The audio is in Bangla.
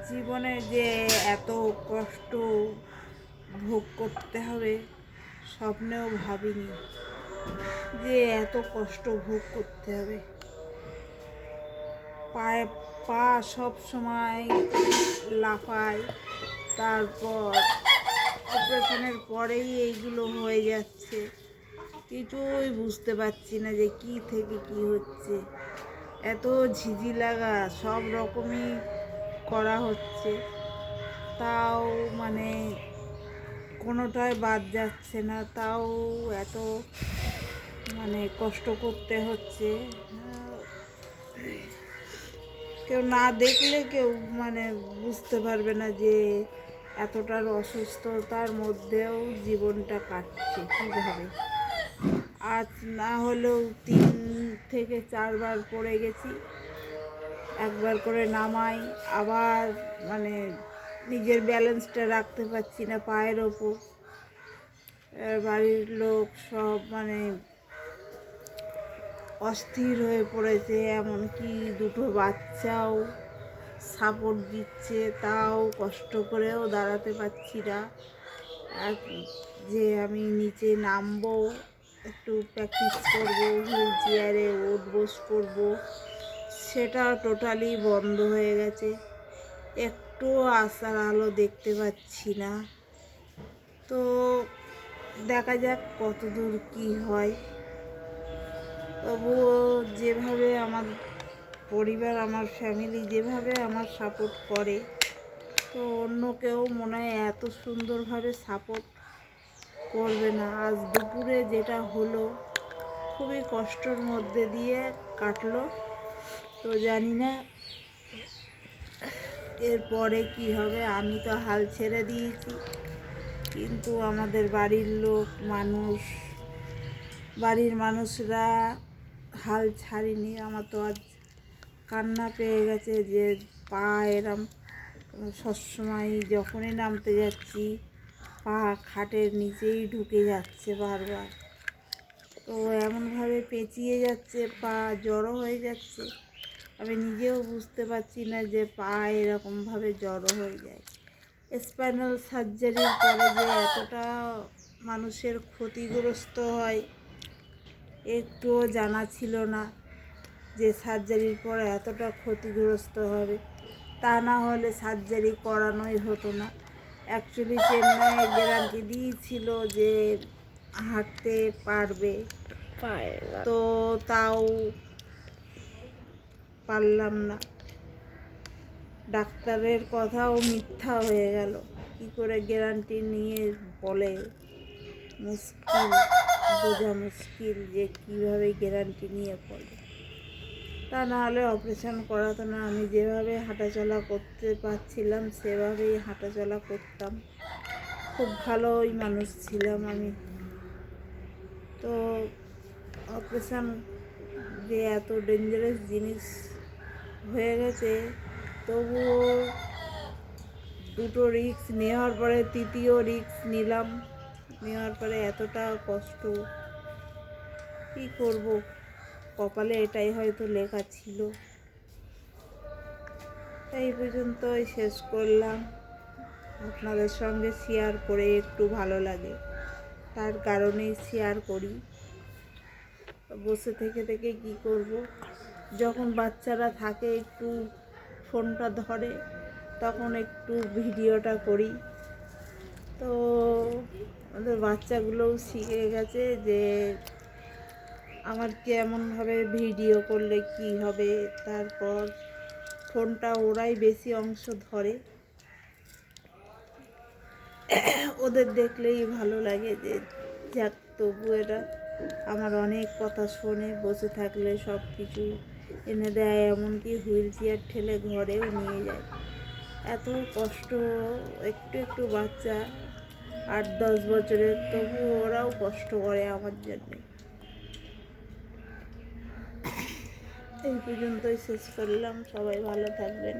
জীবনে যে এত কষ্ট ভোগ করতে হবে স্বপ্নেও ভাবিনি যে এত কষ্ট ভোগ করতে হবে। পায়ে পা সব সময় লাফায়, তারপর অপারেশনের পরেই এইগুলো হয়ে যাচ্ছে। কিছুই বুঝতে পারছি না যে কি থেকে কি হচ্ছে। এত ঝিঝি লাগা সব রকমই করা হচ্ছে, তাও মানে কোনোটাই বাদ যাচ্ছে না, তাও এত মানে কষ্ট করতে হচ্ছে। কেউ না দেখলে কেউ মানে বুঝতে পারবে না যে এতটার অসুস্থতার মধ্যেও জীবনটা কাটছে কীভাবে। আজ না হলেও 3 থেকে 4 বার পড়ে গেছি, একবার করে নামাই, আবার মানে নিজের ব্যালেন্সটা রাখতে পারছি না পায়ের ওপর। বাড়ির লোক সব মানে অস্থির হয়ে পড়েছে, এমনকি 2টো বাচ্চাও সাপোর্ট দিচ্ছে, তাও কষ্ট করেও দাঁড়াতে পারছি না। আর যে আমি নিচে নামবো, একটু প্র্যাকটিস করবো, হুইল চেয়ারে উঠবোস করবো, সেটা টোটালি বন্ধ হয়ে গেছে। একটু আশার আলো দেখতে পাচ্ছি না। তো দেখা যাক কতদূর কি হয়। তবুও যেভাবে আমার পরিবার, আমার ফ্যামিলি যেভাবে আমার সাপোর্ট করে, তো অন্য কেউ মনে হয় এত সুন্দরভাবে সাপোর্ট করবে না। আজ দুপুরে যেটা হলো খুবই কষ্টের মধ্যে দিয়ে কাটলো। তো জানি না এরপরে কি হবে। আমি তো হাল ছেড়ে দিয়েছি, কিন্তু আমাদের বাড়ির বাড়ির মানুষরা হাল ছাড়িনি। আমার তো আজ কান্না পেয়ে গেছে যে পা এরম সবসময় যখনই নামতে যাচ্ছি পা খাটের নিচেই ঢুকে যাচ্ছে বারবার। তো এমনভাবে পেঁচিয়ে যাচ্ছে, পা জড়ো হয়ে যাচ্ছে, আমি নিজেও বুঝতে পারছি না যে পা এরকমভাবে জড়ো হয়ে যায়। স্পাইনাল সার্জারির পরে যে এতটা মানুষের ক্ষতিগ্রস্ত হয় একটুও জানা ছিল না, যে সার্জারির পরে এতটা ক্ষতিগ্রস্ত হবে। তা না হলে সার্জারি করানোই হতো না। অ্যাকচুয়ালি চেন্নাইয়ে গ্যারান্টি দিয়েছিল যে হাঁটতে পারবে, তো তাও পারলাম না। ডাক্তারের কথাও মিথ্যা হয়ে গেল। কি করে গ্যারান্টি নিয়ে বলে, মুশকিল, বোঝা মুশকিল যে কীভাবে গ্যারান্টি নিয়ে বলে। তা না হলে অপারেশন করাতো না। আমি যেভাবে হাঁটাচলা করতে পারছিলাম সেভাবেই হাঁটাচলা করতাম। খুব ভালোই মানুষ ছিলাম আমি। তো অপারেশন যে এত ডেঞ্জারাস জিনিস হয়ে গেছে, তবুও 2টো রিস্ক নেওয়ার পরে 3য় রিস্ক নিলাম। নেওয়ার পরে এতটা কষ্ট, কী করব, কপালে এটাই হয়তো লেখা ছিল। এই পর্যন্তই শেষ করলাম। আপনাদের সঙ্গে শেয়ার করে একটু ভালো লাগে, তার কারণেই শেয়ার করি। বসে থেকে থেকে কি করব, যখন বাচ্চারা থাকে একটু ফোনটা ধরে তখন একটু ভিডিওটা করি। তো আমাদের বাচ্চাগুলোও শিখে গেছে যে আমার কেমনভাবে ভিডিও করলে কি হবে। তারপর ফোনটা ওরাই বেশি অংশ ধরে, ওদের দেখলেই ভালো লাগে যে যাক, তবু এরা আমার অনেক কথা শোনে, বসে থাকলে সব কিছু এনে দেয়, এমনকি হুইল চেয়ার ঠেলে ঘরেও নিয়ে যায়। এত কষ্ট, একটু একটু বাচ্চা 8-10 বছরের, তবু ওরাও কষ্ট করে আমার জন্যে। এই পর্যন্তই শেষ করলাম। সবাই ভালো থাকবেন।